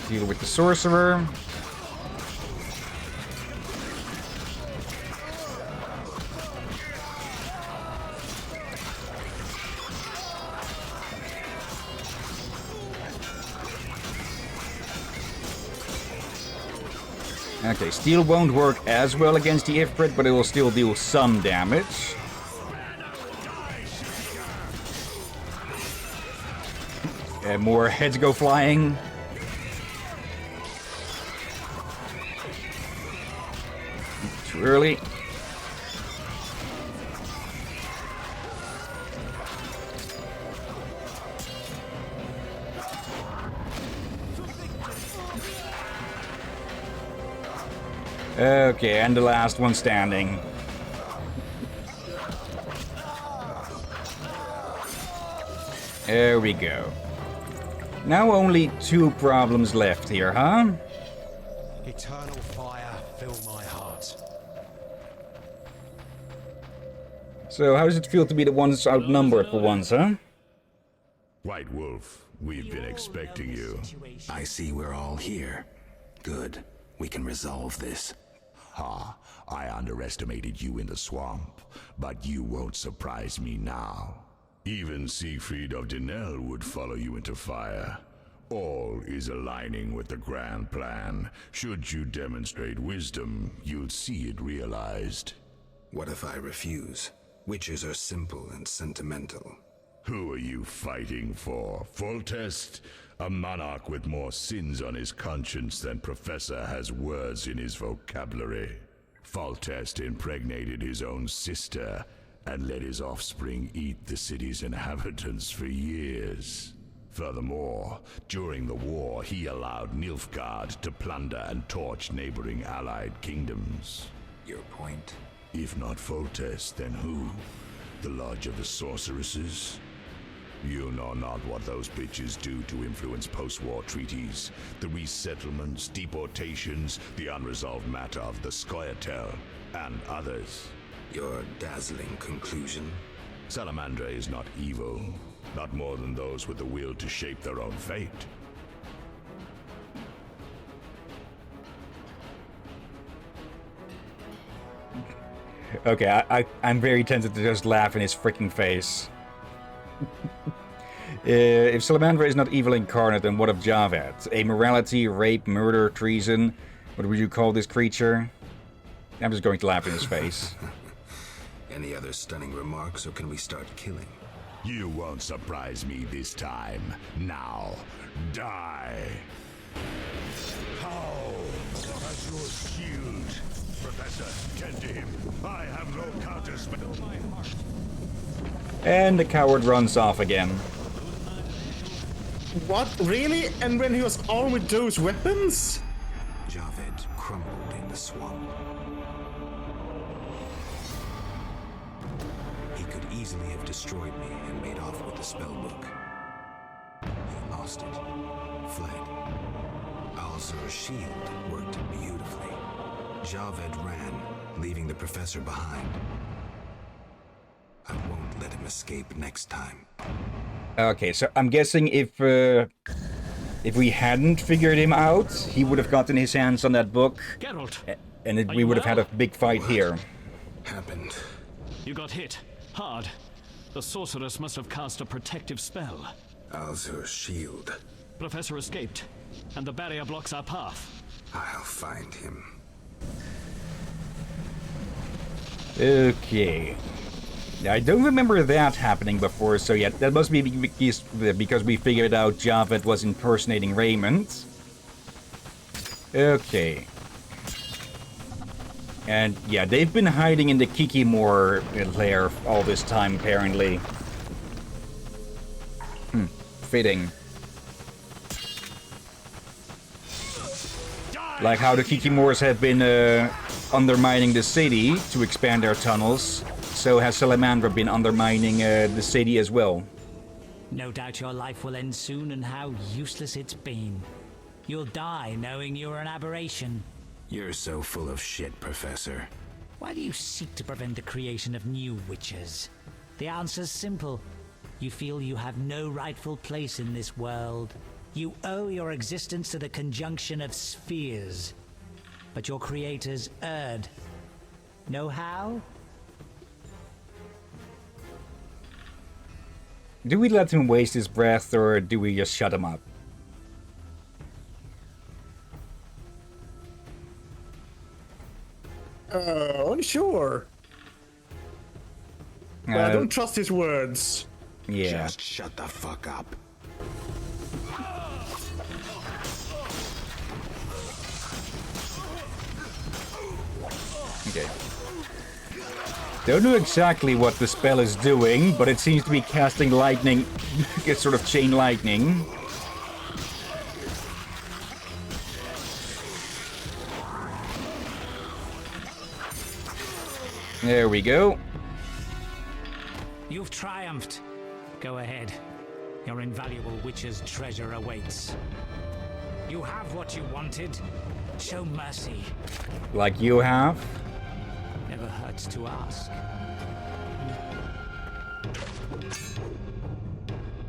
Deal with the sorcerer. Okay, steel won't work as well against the Ifrit, but it will still deal some damage. More heads go flying. Too early. Okay, and the last one standing. There we go. Now only 2 problems left here, huh? Eternal fire, fill my heart. So how does it feel to be the ones outnumbered for once, huh? White Wolf, we've been expecting you. I see we're all here. Good. We can resolve this. Ha, I underestimated you in the swamp, but you won't surprise me now. Even Siegfried of Denel would follow you into fire. All is aligning with the grand plan. Should you demonstrate wisdom, you'll see it realized. What if I refuse? Witches are simple and sentimental. Who are you fighting for? Foltest? A monarch with more sins on his conscience than Professor has words in his vocabulary. Foltest impregnated his own sister and let his offspring eat the city's inhabitants for years. Furthermore, during the war, he allowed Nilfgaard to plunder and torch neighboring allied kingdoms. Your point? If not Foltest, then who? The Lodge of the Sorceresses? You know not what those bitches do to influence post-war treaties, the resettlements, deportations, the unresolved matter of the Scoia'tael, and others. Your dazzling conclusion? Salamandra is not evil, not more than those with the will to shape their own fate. Okay, I'm very tempted to just laugh in his freaking face. If Salamandra is not evil incarnate, then what of Javed? Amorality, rape, murder, treason? What would you call this creature? I'm just going to laugh in his face. Any other stunning remarks, or can we start killing? You won't surprise me this time. Now, die! How? As your shield. Professor, tend to him. I have no counterspell. And the coward runs off again. What? Really? And when he was armed with those weapons? Javed crumbled in the swamp. He could easily have destroyed me and made off with the spellbook. He lost it, fled. Alzur's shield worked beautifully. Javed ran, leaving the professor behind. I won't let him escape next time. Okay, so I'm guessing if we hadn't figured him out, he would have gotten his hands on that book, Geralt, and we would have had a big fight here. Happened. you got hit. Hard. The sorceress must have cast a protective spell. Alzur's shield. Professor escaped, and the barrier blocks our path. I'll find him. Okay. I don't remember that happening before, so yeah, that must be because we figured out Javed was impersonating Raymond. Okay. And yeah, they've been hiding in the Kikimor lair all this time, apparently. Fitting. Like how the Kikimors have been undermining the city to expand their tunnels, so has Salamandra been undermining the city as well. No doubt your life will end soon, and how useless it's been. You'll die knowing you're an aberration. You're so full of shit, Professor. Why do you seek to prevent the creation of new witches? The answer's simple. You feel you have no rightful place in this world. You owe your existence to the conjunction of spheres. But your creators erred. Know how? Do we let him waste his breath, or do we just shut him up? Unsure. But I don't trust his words. Yeah. Just shut the fuck up. Okay. Don't know exactly what the spell is doing, but it seems to be casting lightning. It's sort of chain lightning. There we go. You've triumphed. Go ahead. Your invaluable witch's treasure awaits. You have what you wanted. Show mercy. Like you have. Never hurts to ask.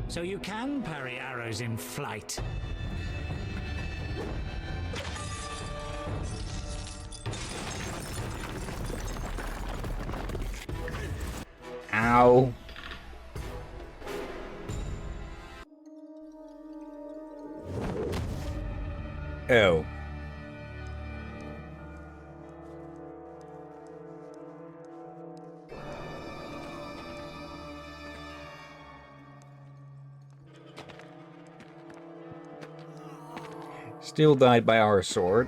So you can parry arrows in flight. Ow. Oh. Still died by our sword.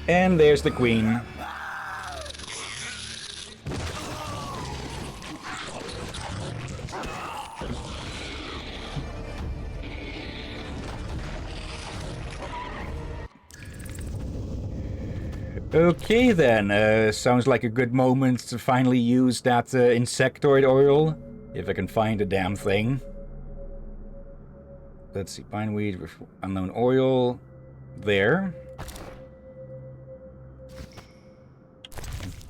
And there's the queen. Okay then, sounds like a good moment to finally use that insectoid oil. If I can find the damn thing. Let's see, pineweed with unknown oil. There.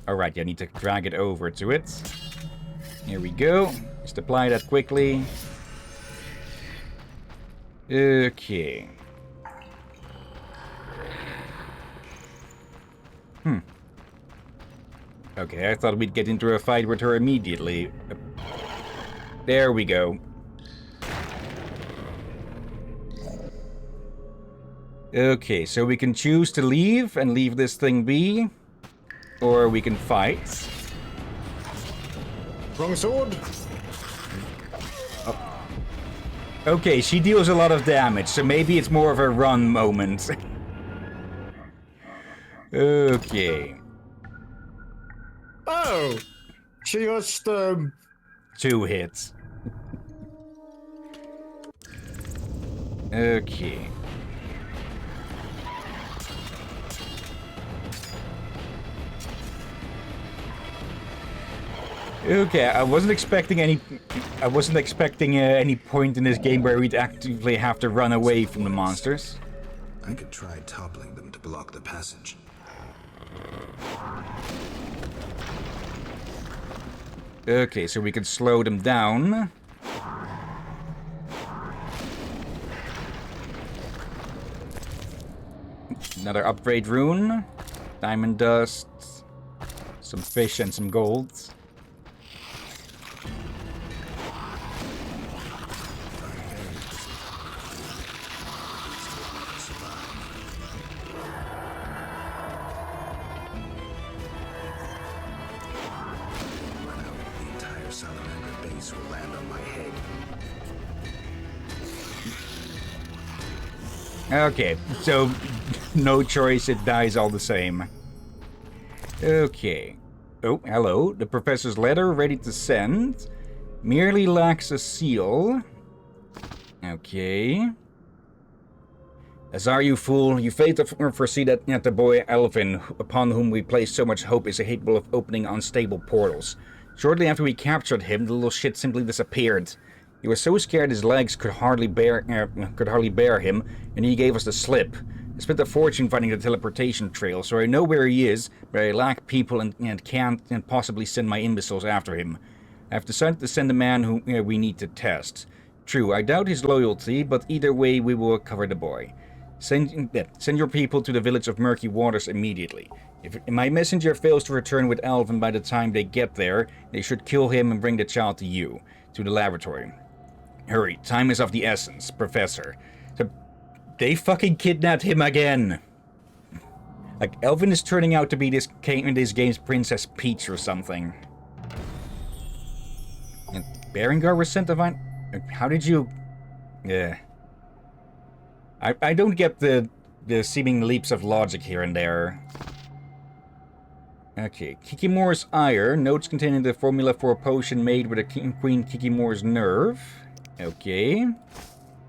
Alright, I need to drag it over to it. Here we go. Just apply that quickly. Okay. Okay, I thought we'd get into a fight with her immediately. There we go. Okay, so we can choose to leave and leave this thing be. Or we can fight. Wrong sword. Okay, she deals a lot of damage, so maybe it's more of a run moment. Okay. Oh! She just, 2 hits. Okay. Okay, I wasn't expecting any point in this game where we'd actively have to run away from the monsters. I could try toppling them to block the passage. Okay, so we can slow them down. Another upgrade rune. Diamond dust. Some fish and some gold. Okay, so no choice, it dies all the same. Okay. Oh, hello. The professor's letter ready to send. Merely lacks a seal. Okay. Azar, you fool. You failed to foresee that the boy Elvin, upon whom we place so much hope, is capable of opening unstable portals. Shortly after we captured him, the little shit simply disappeared. He was so scared his legs could hardly bear him, and he gave us the slip. I spent a fortune finding the teleportation trail, so I know where he is, but I lack people and can't possibly send my imbeciles after him. I've decided to send the man who we need to test. True, I doubt his loyalty, but either way we will recover the boy. Send your people to the village of Murky Waters immediately. If my messenger fails to return with Alvin by the time they get there, they should kill him and bring the child to you, to the laboratory. Hurry, time is of the essence, Professor. So, they fucking kidnapped him again! Like, Alvin is turning out to be this game's Princess Peach or something. And Berengar was sent to find... How did you... Yeah. I don't get the seeming leaps of logic here and there. Okay, Kikimore's ire. Notes containing the formula for a potion made with a Queen Kikimore's nerve. Okay.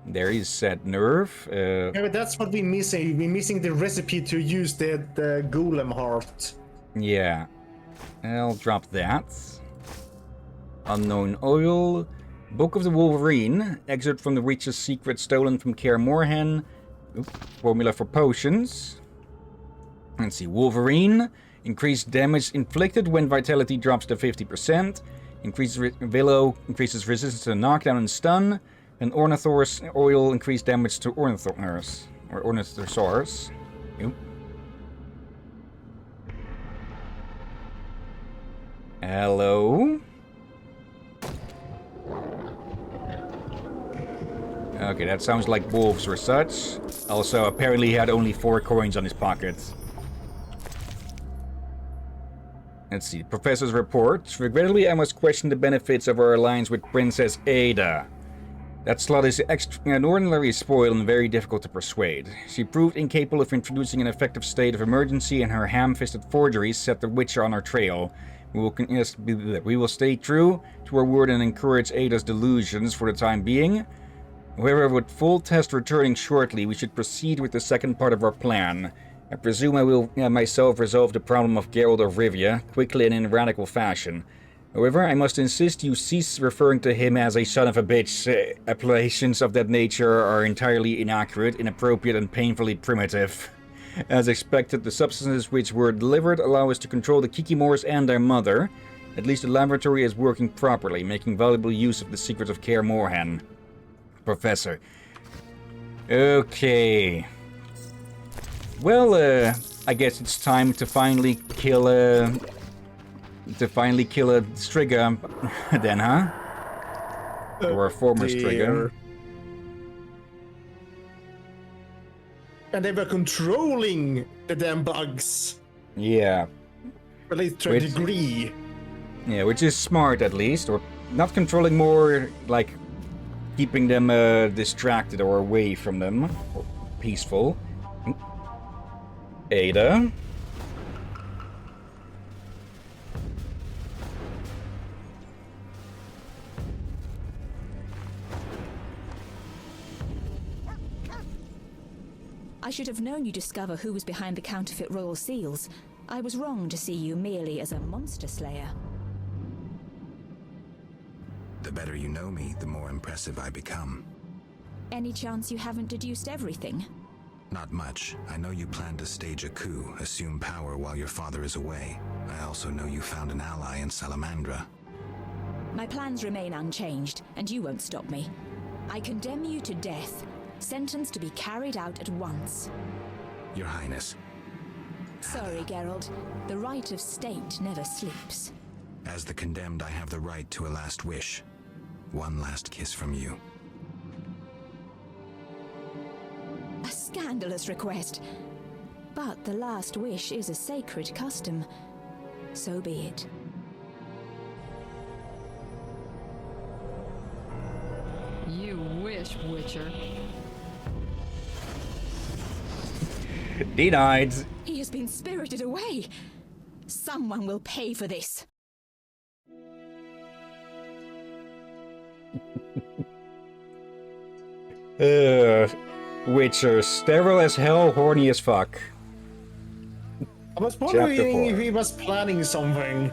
There is said nerve. Yeah, but that's what we're missing. We're missing the recipe to use the golem heart. Yeah. I'll drop that. Unknown oil. Book of the Wolverine. Excerpt from the Witch's secret stolen from Kaer Morhen. Formula for potions. Let's see. Wolverine. Increased damage inflicted when vitality drops to 50%. Willow increases resistance to knockdown and stun. And Ornithor's oil increased damage to Ornithors. Or Ornithosaurs. Yep. Hello? Okay, that sounds like wolves or such. Also, apparently he had only 4 coins on his pocket. Let's see. Professor's report. Regrettably, I must question the benefits of our alliance with Princess Ada. That slut is extraordinarily spoiled and very difficult to persuade. She proved incapable of introducing an effective state of emergency, and her ham-fisted forgeries set the Witcher on our trail. We will stay true to our word and encourage Ada's delusions for the time being. However, with full test returning shortly, we should proceed with the second part of our plan. I presume I will myself resolve the problem of Geralt of Rivia, quickly and in a radical fashion. However, I must insist you cease referring to him as a son of a bitch. Appellations of that nature are entirely inaccurate, inappropriate, and painfully primitive. As expected, the substances which were delivered allow us to control the Kikimores and their mother. At least the laboratory is working properly, making valuable use of the secrets of Kaer Morhen. Professor. Okay. Well, I guess it's time to finally kill a Striga, then, huh? Or a former Striga. And they were controlling the damn bugs. Yeah. At least to a degree. Yeah, which is smart at least, or not controlling, more like keeping them distracted or away from them, or peaceful. Ada. I should have known you'd discover who was behind the counterfeit royal seals. I was wrong to see you merely as a monster slayer. The better you know me, the more impressive I become. Any chance you haven't deduced everything? Not much. I know you plan to stage a coup, assume power while your father is away. I also know you found an ally in Salamandra. My plans remain unchanged, and you won't stop me. I condemn you to death, sentenced to be carried out at once. Your Highness. Sorry, Geralt. The right of state never sleeps. As the condemned, I have the right to a last wish. One last kiss from you. A scandalous request. But the last wish is a sacred custom. So be it. You wish, Witcher. Denied. He has been spirited away. Someone will pay for this. Witcher, sterile as hell, horny as fuck. I was wondering if he was planning something.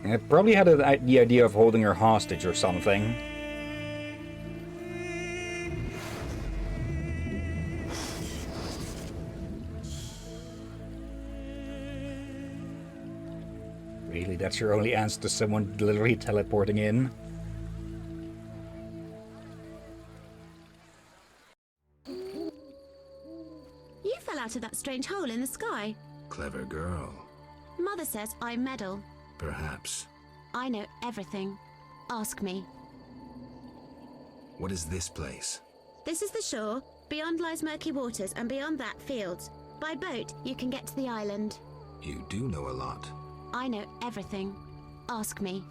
It probably had the idea of holding her hostage or something. Really, that's your only answer to someone literally teleporting in? You fell out of that strange hole in the sky. Clever girl. Mother says I meddle. Perhaps. I know everything. Ask me. What is this place? This is the shore. Beyond lies murky waters, and beyond that, fields. By boat, you can get to the island. You do know a lot. I know everything. Ask me.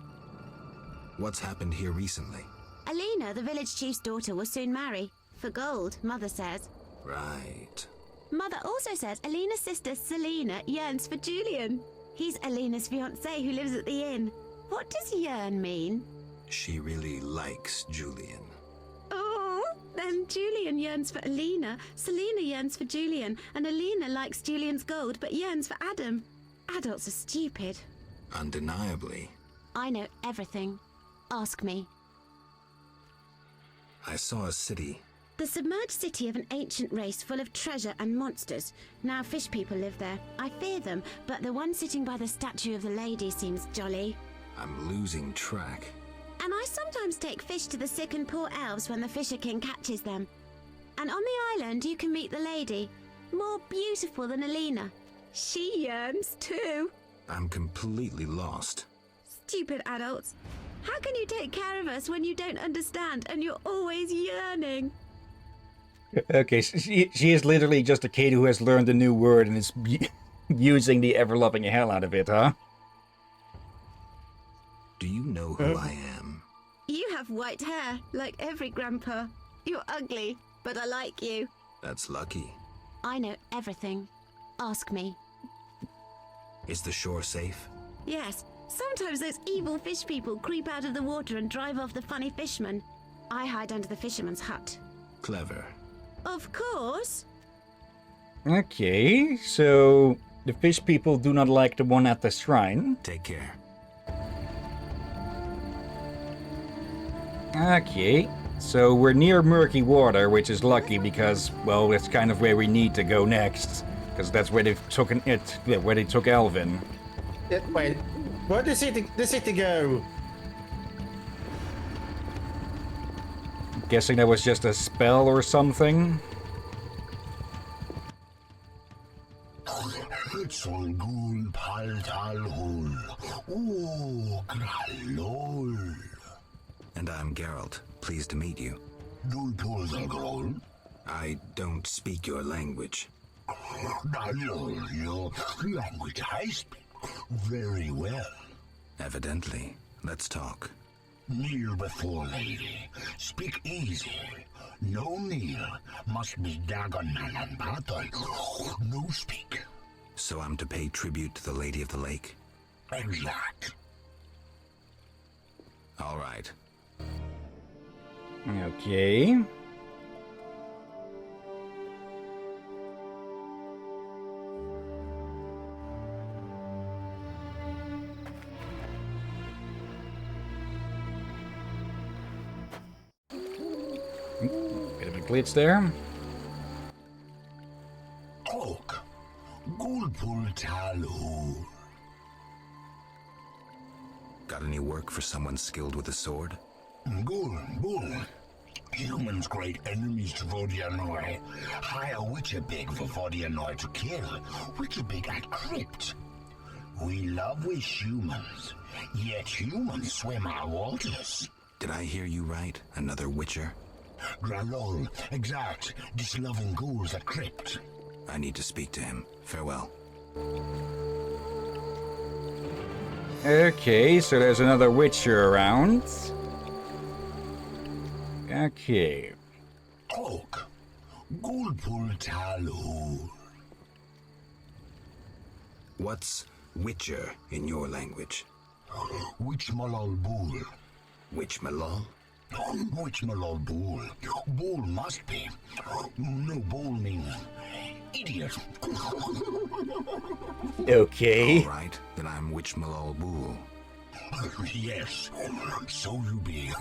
What's happened here recently? Alina, the village chief's daughter, will soon marry. For gold, Mother says. Right. Mother also says Alina's sister, Selena, yearns for Julian. He's Alina's fiancé who lives at the inn. What does yearn mean? She really likes Julian. Oh, then Julian yearns for Alina, Selena yearns for Julian, and Alina likes Julian's gold but yearns for Adam. Adults are stupid. Undeniably. I know everything. Ask me. I saw a city. The submerged city of an ancient race full of treasure and monsters. Now fish people live there. I fear them, but the one sitting by the statue of the lady seems jolly. I'm losing track. And I sometimes take fish to the sick and poor elves when the Fisher King catches them. And on the island you can meet the lady, more beautiful than Alina. She yearns too. I'm completely lost. Stupid adults. How can you take care of us when you don't understand and you're always yearning? Okay, so she is literally just a kid who has learned a new word and is using the ever-loving hell out of it, huh? Do you know who I am? You have white hair, like every grandpa. You're ugly, but I like you. That's lucky. I know everything. Ask me. Is the shore safe? Yes. Sometimes those evil fish people creep out of the water and drive off the funny fishermen. I hide under the fisherman's hut. Clever. Of course. Okay, so the fish people do not like the one at the shrine. Take care. Okay, so we're near murky water, which is lucky because, well, that's kind of where we need to go next. Because that's where they took where they took Alvin. Wait, where did the city go? Guessing that was just a spell or something. And I'm Geralt. Pleased to meet you. I don't speak your language. Your language I speak very well. Evidently. Let's talk. Kneel before lady. Speak easy. No kneel. Must be Dagonan and battle. No speak. So I'm to pay tribute to the Lady of the Lake? Exact. All right. Okay. Bit of a glitch there. Oak. Gulpul Talu. Got any work for someone skilled with a sword? Bull. Humans great enemies to Vodianoi. Hire Witcher Big for Vodianoi to kill. Witcher Big at crypt. We love with humans, yet humans swim our waters. Did I hear you right? Another Witcher? Gralol, exact. Disloving ghouls at crypt. I need to speak to him. Farewell. Okay, so there's another Witcher around. Okay. Oak. Gulpul Talu. What's Witcher in your language? Witch Malol Bull. Witch Malol? Witch Malol Bull. Bull must be. No, Bull means idiot. Okay. All right, then I'm Witch Malol Bull. Yes, so you be.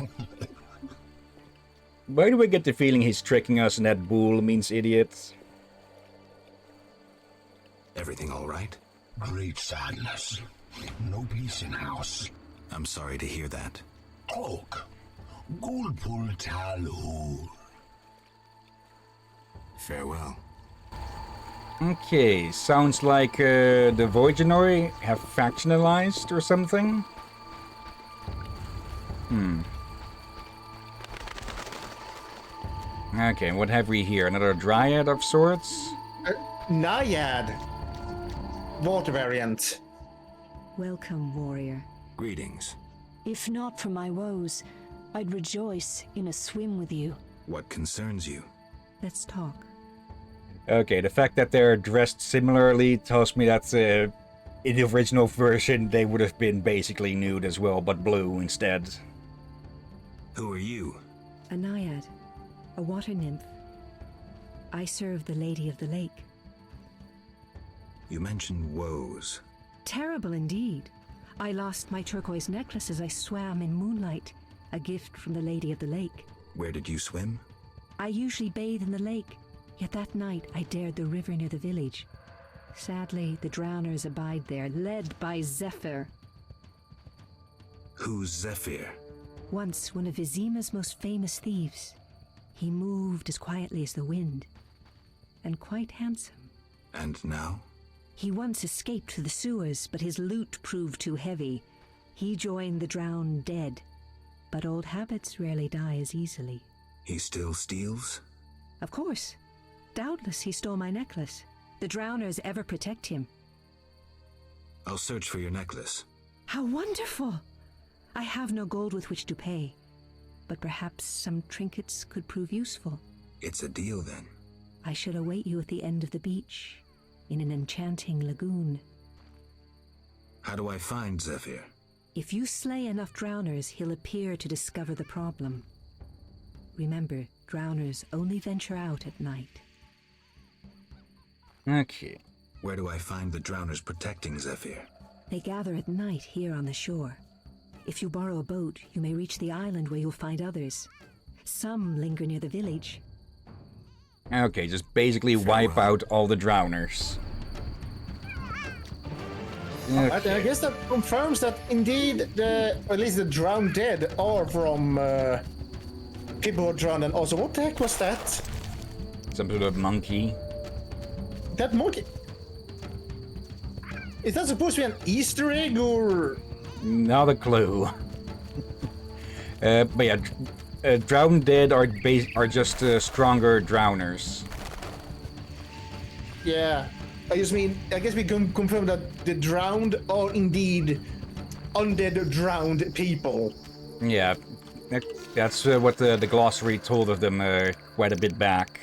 Why do I get the feeling he's tricking us and that bull means idiot? Everything all right? Great sadness. No peace in house. I'm sorry to hear that. Talk. Gulpul Talu. Farewell. Okay, sounds like the Voigenoi have factionalized or something. Okay, what have we here? Another Dryad of sorts? Naiad. Water variant. Welcome, warrior. Greetings. If not for my woes, I'd rejoice in a swim with you. What concerns you? Let's talk. Okay, the fact that they're dressed similarly tells me that in the original version they would have been basically nude as well, but blue instead. Who are you? A naiad. A water nymph. I serve the Lady of the Lake. You mentioned woes. Terrible indeed. I lost my turquoise necklace as I swam in moonlight, a gift from the Lady of the Lake. Where did you swim? I usually bathe in the lake, yet that night I dared the river near the village. Sadly, the drowners abide there, led by Zephyr. Who's Zephyr? Once one of Vizima's most famous thieves. He moved as quietly as the wind, and quite handsome. And now? He once escaped to the sewers, but his loot proved too heavy. He joined the drowned dead, but old habits rarely die as easily. He still steals? Of course. Doubtless he stole my necklace. The drowners ever protect him. I'll search for your necklace. How wonderful! I have no gold with which to pay, but perhaps some trinkets could prove useful. It's a deal then. I shall await you at the end of the beach, in an enchanting lagoon. How do I find Zephyr? If you slay enough drowners, he'll appear to discover the problem. Remember, drowners only venture out at night. Okay. Where do I find the drowners protecting Zephyr? They gather at night here on the shore. If you borrow a boat, you may reach the island where you'll find others. Some linger near the village. Okay, just basically wipe out all the drowners. I guess that confirms that indeed, at least the drowned dead are from people who are drowned. And also, what the heck was that? Some sort of monkey. That monkey? Is that supposed to be an Easter egg or? Not a clue. But yeah, drowned dead are just stronger drowners. Yeah, I guess we can confirm that the drowned are indeed undead drowned people. Yeah, that's what the glossary told of them quite a bit back.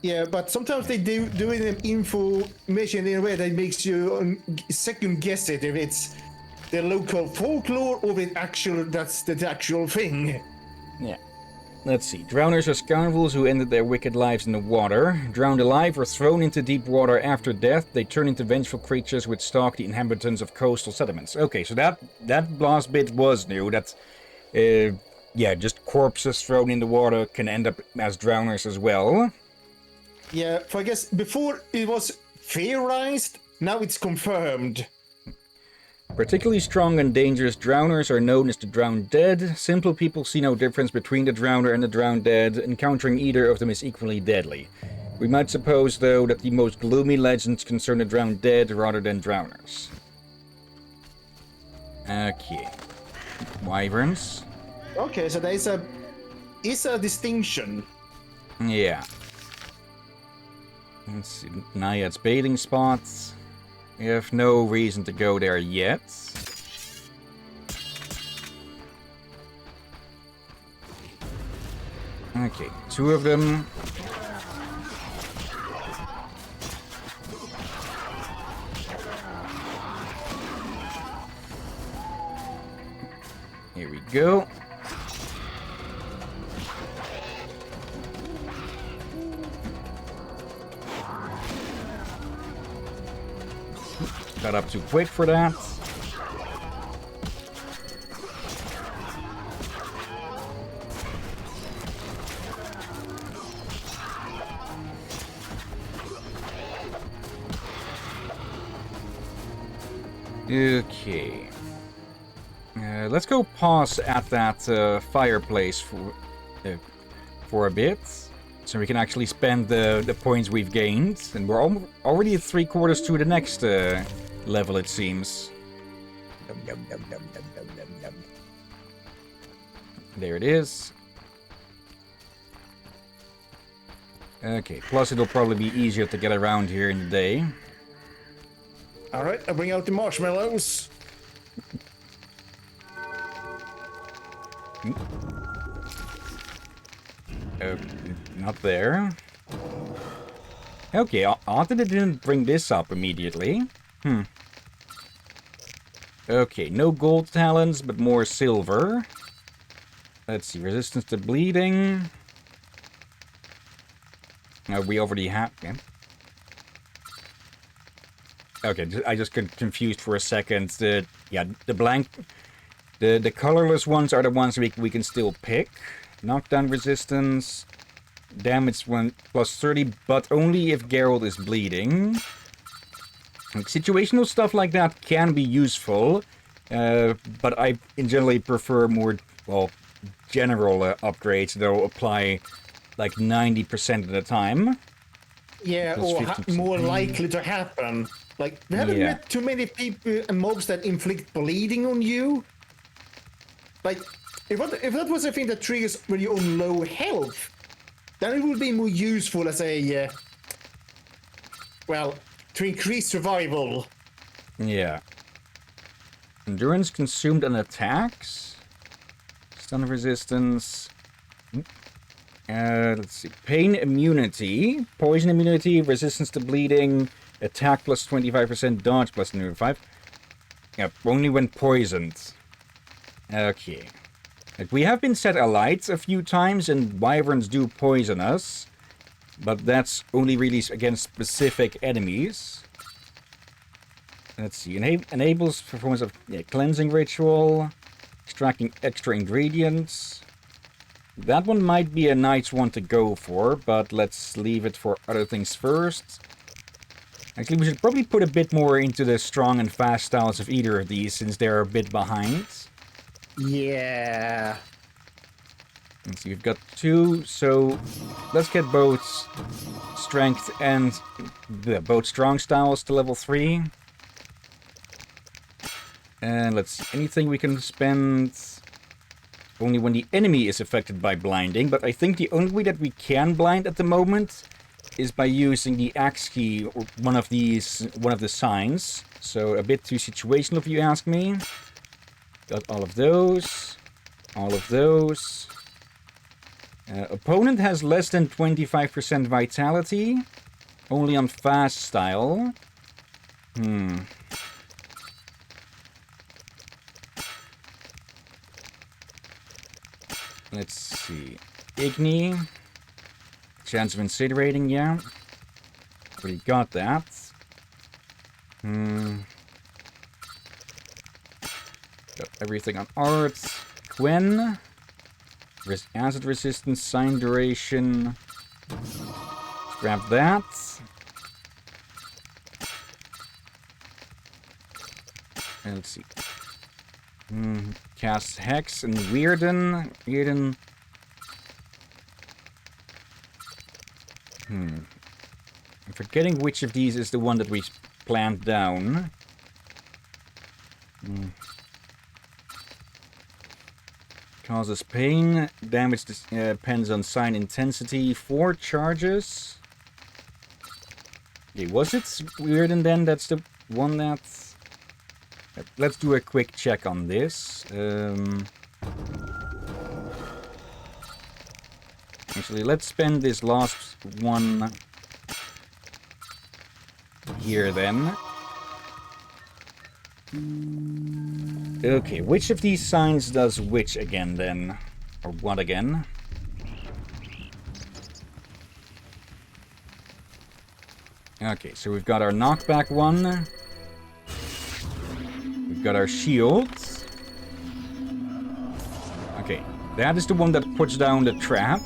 Yeah, but sometimes they do an information in a way that makes you second guess it if it's the local folklore or if that's the actual thing. Yeah. Let's see. Drowners are scoundrels who ended their wicked lives in the water. Drowned alive or thrown into deep water after death, they turn into vengeful creatures which stalk the inhabitants of coastal settlements. Okay, so that last bit was new. That, yeah, just corpses thrown in the water can end up as drowners as well. Yeah, so I guess before it was theorized, now it's confirmed. Particularly strong and dangerous drowners are known as the drowned dead. Simple people see no difference between the drowner and the drowned dead. Encountering either of them is equally deadly. We might suppose, though, that the most gloomy legends concern the drowned dead rather than drowners. Okay. Wyverns. Okay, so there is a distinction. Yeah. Let's see. Naiad's bathing spots. We have no reason to go there yet. Okay, two of them. Here we go. Got up too quick for that. Okay. Let's go pause at that fireplace for a bit. So we can actually spend the points we've gained. And we're already at 3/4 to the next level, it seems. There it is. Okay, plus it'll probably be easier to get around here in the day. Alright, I'll bring out the marshmallows. Not there. Okay, odd that it didn't bring this up immediately. Okay, no gold talents, but more silver. Let's see, resistance to bleeding. We already have... Yeah. Okay, I just got confused for a second. The blank... The colorless ones are the ones we can still pick. Knockdown resistance. Damage one plus 30, but only if Geralt is bleeding. And situational stuff like that can be useful. But I generally prefer more, well, general upgrades that'll apply like 90% of the time. Yeah, or more likely to happen. Like, we haven't met too many people and mobs that inflict bleeding on you. Like, if that was a thing that triggers when you're on low health, then it would be more useful as a, well, to increase survival. Yeah. Endurance consumed on attacks. Stun resistance. Let's see. Pain immunity. Poison immunity. Resistance to bleeding. Attack plus 25%. Dodge plus 5. Yep, only when poisoned. Okay. Like, we have been set alight a few times, and wyverns do poison us. But that's only really against specific enemies. Let's see. Enables performance of cleansing ritual. Extracting extra ingredients. That one might be a nice one to go for, but let's leave it for other things first. Actually, we should probably put a bit more into the strong and fast styles of either of these, since they're a bit behind. Yeah. Let's see, we've got 2, so let's get both strength and both strong styles to level 3. And let's see, anything we can spend only when the enemy is affected by blinding, but I think the only way that we can blind at the moment is by using the axe key or one of the signs. So a bit too situational if you ask me. Got all of those. All of those. Opponent has less than 25% vitality. Only on fast style. Let's see. Igni. Chance of incinerating, yeah. Already got that. Got everything on art. Quen. Acid resistance, sign duration. Let's grab that. And let's see. Cast Hex and Weirden. I'm forgetting which of these is the one that we planned down. Causes pain. Damage depends on sign intensity. 4 charges. Okay, was it Weirden then? That's the one that's... Let's do a quick check on this. Actually, let's spend this last one here then. Okay, which of these signs does which again then? Or what again? Okay, so we've got our knockback one. We've got our shields. Okay, that is the one that puts down the trap.